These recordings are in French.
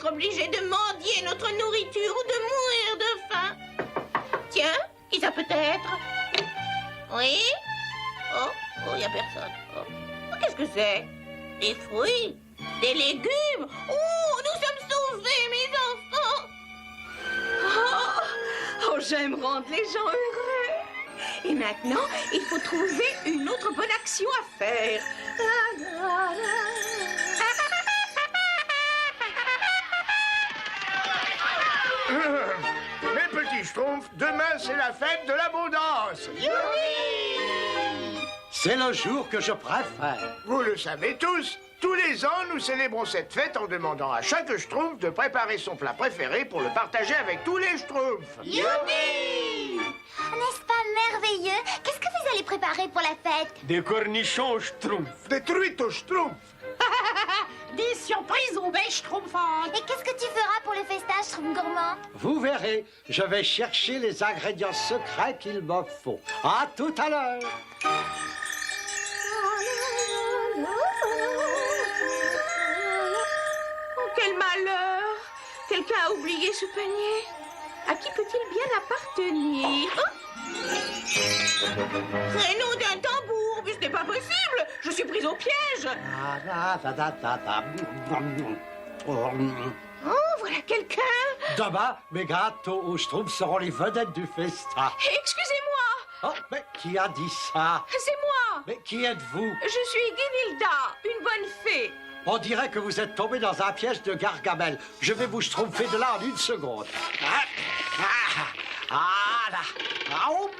être obligés de mendier notre nourriture ou de mourir de faim. Tiens, qui ça peut être? Oui? Oh, y a personne. Oh, qu'est-ce que c'est? Des fruits? Des légumes? Oh, nous sommes sauvés, mes enfants! Oh, j'aime rendre les gens heureux. Et maintenant, il faut trouver une autre bonne action à faire. Mes petits schtroumpfs, demain c'est la fête de l'abondance. C'est le jour que je préfère. Vous le savez tous, tous les ans nous célébrons cette fête en demandant à chaque schtroumpf de préparer son plat préféré pour le partager avec tous les schtroumpfs. N'est-ce pas merveilleux? Qu'est-ce que vous allez préparer pour la fête? Des cornichons schtroumpfs. Des truites aux schtroumpfs. Des surprises aux bêches schtroumpfantes. Et qu'est-ce que tu feras pour le festin, Schtroumpf gourmand? Vous verrez, je vais chercher les ingrédients secrets qu'il me faut. À tout à l'heure. Oh, quel malheur! Quelqu'un a oublié ce panier. À qui peut-il bien appartenir? Traîneau d'un tambour, mais ce n'est pas possible. Je suis prise au piège. Oh, voilà quelqu'un. Demain, mes gâteaux aux schtroumpfs seront les vedettes du festin. Excusez-moi, Oh, mais qui a dit ça? c'est moi. Mais qui êtes-vous? Je suis Guinilda, une bonne fée. On dirait que vous êtes tombé dans un piège de Gargamel. Je vais vous schtroumpfer de là en une seconde. Ah là. Ah, oh.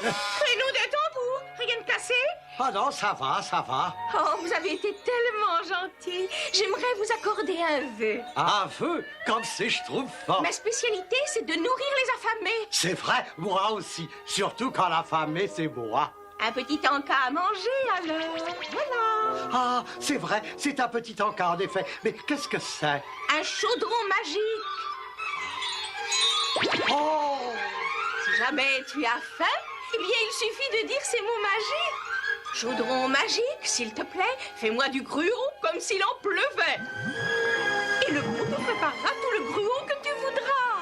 Traîneau d'un tambour, rien de cassé? Ah non, ça va, ça va. Oh, vous avez été tellement gentil. J'aimerais vous accorder un vœu. Un vœu, comme c'est schtroumpfant. Ma spécialité, c'est de nourrir les affamés. C'est vrai, moi aussi. Surtout quand l'affamé, c'est moi. Un petit encas à manger, alors. Voilà. Ah, c'est vrai, c'est un petit encas, en effet. Mais qu'est-ce que c'est? Un chaudron magique. Oh! Si jamais tu as faim, eh bien, il suffit de dire ces mots magiques. Chaudron magique, s'il te plaît, fais-moi du gruau comme s'il en pleuvait. Et le pot te préparera tout le gruau que tu voudras.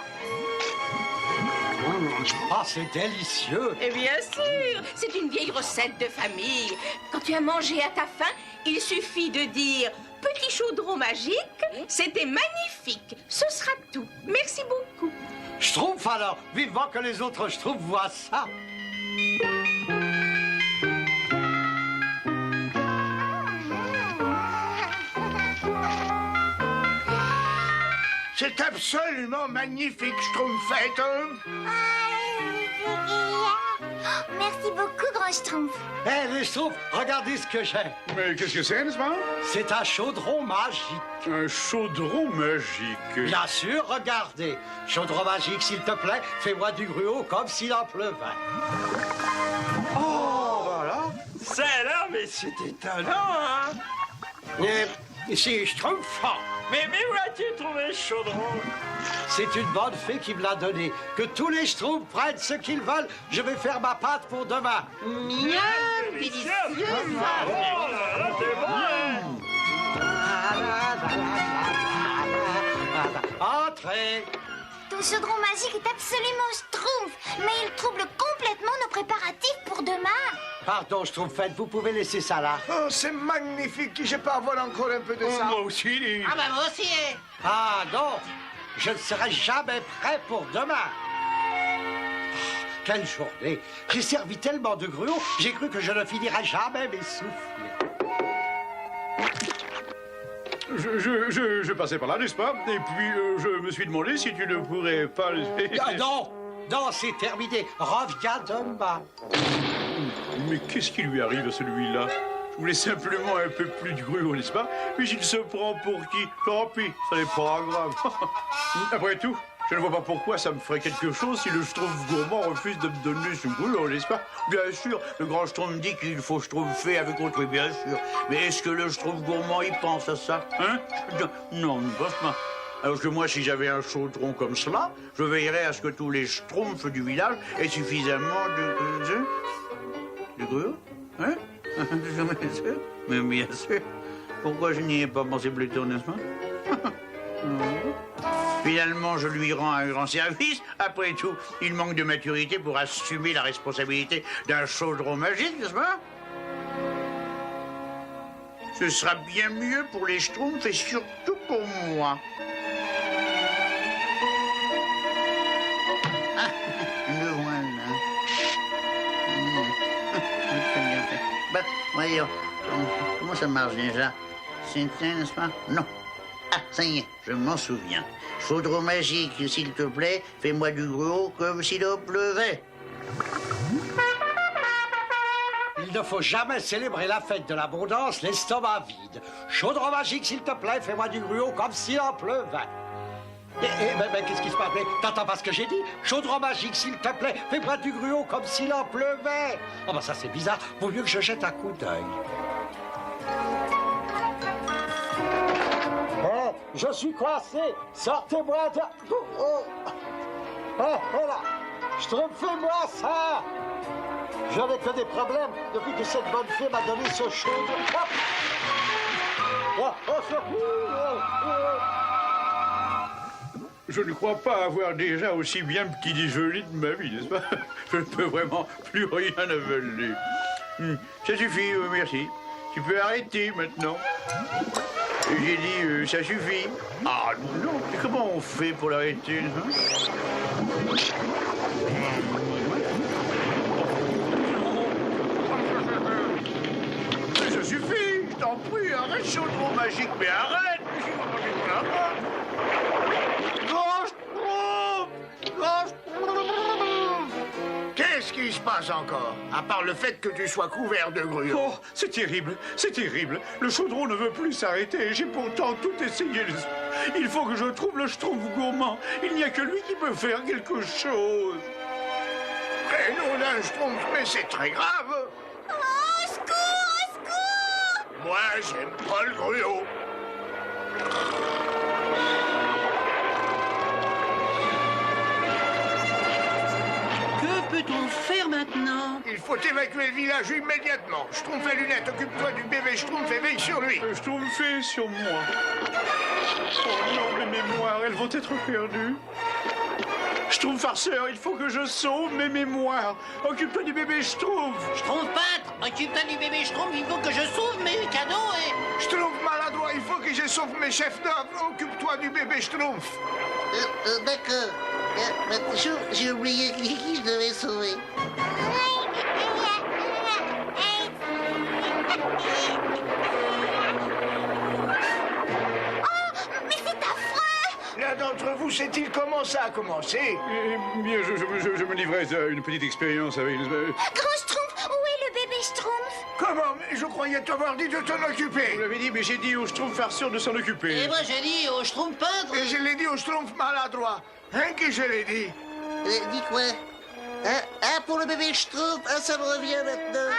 Ah, c'est délicieux. Et bien sûr, c'est une vieille recette de famille. Quand tu as mangé à ta faim, il suffit de dire « Petit chaudron magique, c'était magnifique. Ce sera tout. Merci beaucoup. » Schtroumpf alors, vivement que les autres schtroumpfs voient ça. C'est absolument magnifique, schtroumpfette. Merci beaucoup, grand Schtroumpf. Hé, les schtroumpfs, regardez ce que j'ai. Mais qu'est-ce que c'est, n'est-ce pas? C'est un chaudron magique. Un chaudron magique. Bien sûr, regardez. Chaudron magique, s'il te plaît, fais-moi du gruau comme s'il en pleuvait. Oh, voilà. Ça là, mais c'est étonnant, hein? C'est schtroumpfant. Mais où as-tu trouvé ce chaudron? C'est une bonne fée qui me l'a donné. Que tous les schtroumpfs prennent ce qu'ils veulent. Je vais faire ma pâte pour demain. Miam, délicieux. Oh là là, c'est bon. Entrez. Ton chaudron magique est absolument Schtroumpf, mais il trouble complètement nos préparatifs pour demain. Pardon, Schtroumpfette, vous pouvez laisser ça là. Oh, c'est magnifique. Je peux avoir encore un peu de ça. Moi aussi, dis. Ah bah moi aussi, hein. Ah non, je ne serai jamais prêt pour demain. Oh, quelle journée. J'ai servi tellement de gruau, j'ai cru que je ne finirais jamais mes souffles. Je passais par là, n'est-ce pas? Et puis, je me suis demandé si tu ne pourrais pas... Ah, non, non, c'est terminé. Reviens demain. Mais qu'est-ce qui lui arrive à celui-là? Je voulais simplement un peu plus de gruau, n'est-ce pas? Mais il se prend pour qui? Tant pis, ça n'est pas grave. Après tout, je ne vois pas pourquoi ça me ferait quelque chose si le Schtroumpf gourmand refuse de me donner ce gruau, n'est-ce pas? Bien sûr, le grand Schtroumpf dit qu'il faut schtroumpfer avec autrui, bien sûr. Mais est-ce que le Schtroumpf gourmand, il pense à ça? Hein? Non, il ne pense pas. Alors que moi, si j'avais un chaudron comme cela, je veillerais à ce que tous les schtroumpfs du village aient suffisamment de gruau. Hein? Mais bien sûr. Pourquoi je n'y ai pas pensé plus tôt, n'est-ce pas? Finalement, je lui rends un grand service. Après tout, il manque de maturité pour assumer la responsabilité d'un chaudron magique, n'est-ce pas? Ce sera bien mieux pour les Schtroumpfs et surtout pour moi. Ah, le voilà. Très bien fait. Bah, voyons, comment ça marche déjà? C'est un, n'est-ce pas? Non. Ah, ça y est, je m'en souviens. Chaudron magique, s'il te plaît, fais-moi du gruau comme s'il en pleuvait. Il ne faut jamais célébrer la fête de l'abondance l'estomac vide. Chaudron magique, s'il te plaît, fais-moi du gruau comme s'il en pleuvait. Mais qu'est-ce qui se passe? T'entends pas ce que j'ai dit? Chaudron magique, s'il te plaît, fais-moi du gruau comme s'il en pleuvait. Oh ben ça c'est bizarre, vaut mieux que je jette un coup d'œil. Je suis coincé. Sortez-moi de... Oh. Voilà. Schtroumpfez-moi ça. Je n'ai que des problèmes depuis que cette bonne fée m'a donné ce chaudron. Je ne crois pas avoir déjà aussi bien petit déjeuner de ma vie, n'est-ce pas? Je ne peux vraiment plus rien avaler. Ça suffit, merci. Tu peux arrêter maintenant. J'ai dit, ça suffit. Ah non, mais comment on fait pour l'arrêter, hein? Ça suffit, je t'en prie, arrête, chaudron magique, mais arrête! Qu'est-ce qui se passe encore? À part le fait que tu sois couvert de gruau. Oh, c'est terrible, c'est terrible. Le chaudron ne veut plus s'arrêter. J'ai pourtant tout essayé. Il faut que je trouve le Schtroumpf gourmand. Il n'y a que lui qui peut faire quelque chose. Prénom d'un Schtroumpf, mais c'est très grave. Au secours, au secours! Moi, j'aime pas le gruau. Que peut-on faire maintenant? Il faut évacuer le village immédiatement. Schtroumpf et Lunette, occupe-toi du bébé Schtroumpf et veille sur lui. Le Schtroumpf est sur moi. Oh non, mes mémoires, elles vont être perdues. Schtroumpf farceur, il faut que je sauve mes mémoires. Occupe-toi du bébé Schtroumpf. Schtroumpf peintre, occupe-toi du bébé Schtroumpf, il faut que je sauve mes cadeaux et... Schtroumpf maladroit, il faut que je sauve mes chefs d'œuvre. Occupe-toi du bébé Schtroumpf. D'accord. J'ai oublié qui je devais sauver. Mais c'est affreux! L'un d'entre vous sait-il comment ça a commencé? Eh bien, je me livrais à une petite expérience avec... Grand Schtroumpf, où est le bébé Schtroumpf? Comment? Mais je croyais t'avoir dit de t'en occuper. Vous l'avez dit, mais j'ai dit au Schtroumpf farceur de s'en occuper. Et moi j'ai dit au Schtroumpf peintre. Et je l'ai dit au Schtroumpf maladroit. Hein que je l'ai dit? Dis quoi? Ah, pour le bébé Schtroumpf, ah, ça me revient maintenant.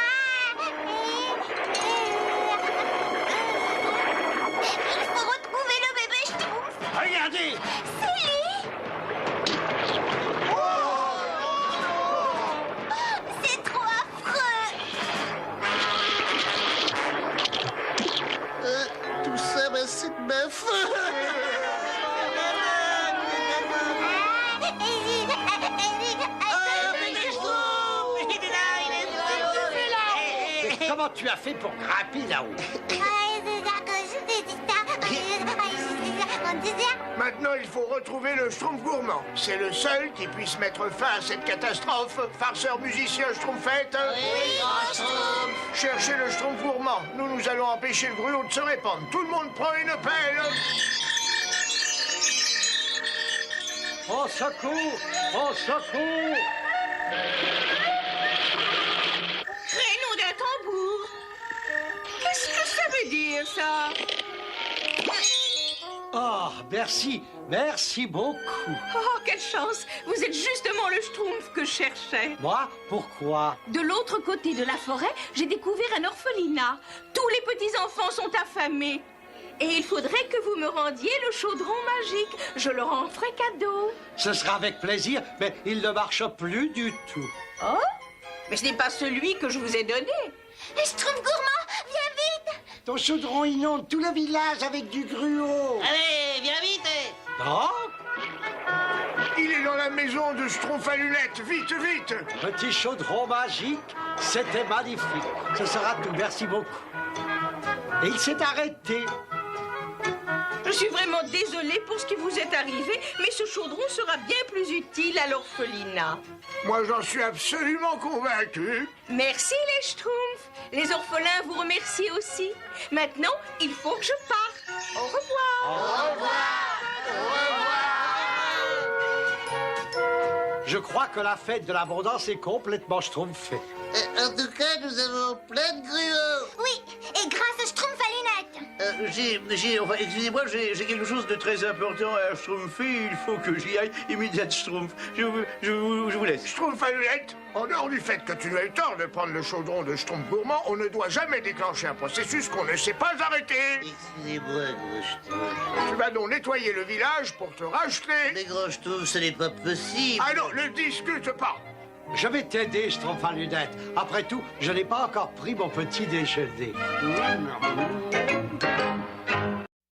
Il faut retrouver le bébé Schtroumpf! Regardez. C'est lui! C'est trop affreux! Tout ça, bah, c'est de ma faute. Comment tu as fait pour grimper là-haut? Maintenant, il faut retrouver le Schtroumpf gourmand. C'est le seul qui puisse mettre fin à cette catastrophe. Farceur, musicien, Schtroumpfette. Oui, grand Schtroumpf. Cherchez le Schtroumpf gourmand. Nous allons empêcher le gruau de se répandre. Tout le monde prend une pelle. Au secours! Au secours! Crénom d'un tambour. Qu'est-ce que ça veut dire, ça? Oh, merci, merci beaucoup. Oh, quelle chance! Vous êtes justement le Schtroumpf que je cherchais. Moi, pourquoi? De l'autre côté de la forêt, j'ai découvert un orphelinat. Tous les petits-enfants sont affamés. Et il faudrait que vous me rendiez le chaudron magique. Je leur en ferai cadeau. Ce sera avec plaisir, mais il ne marche plus du tout. Oh? Mais ce n'est pas celui que je vous ai donné. Schtroumpf gourmand, viens vite! ton chaudron inonde tout le village avec du gruau. Allez, viens vite. Non? Il est dans la maison de Schtroumpf à lunettes. Vite, vite. Petit chaudron magique, c'était magnifique. Ce sera tout, merci beaucoup. Et il s'est arrêté. Je suis vraiment désolée pour ce qui vous est arrivé, mais ce chaudron sera bien plus utile à l'orphelinat. Moi, j'en suis absolument convaincu. Merci les Schtroumpfs. Les orphelins vous remercient aussi. Maintenant, il faut que je parte. Au revoir. Je crois que la fête de l'abondance est complètement schtroumpfée. En tout cas, nous avons plein de gruaux. Oui, et grâce à Schtroumpf à lunettes. Enfin, excusez-moi, j'ai quelque chose de très important à schtroumpfer. Il faut que j'y aille immédiatement, Schtroumpf. Je vous laisse. Schtroumpf à lunettes, en dehors du fait que tu as eu tort de prendre le chaudron de Schtroumpf gourmand, on ne doit jamais déclencher un processus qu'on ne sait pas arrêter. Excusez-moi, gros Schtroumpf. Tu vas donc nettoyer le village pour te racheter. Mais gros Schtroumpf, ce n'est pas possible. Ah non, ne discute pas. Je vais t'aider, Schtroumpf à lunettes. Après tout, je n'ai pas encore pris mon petit déjeuner.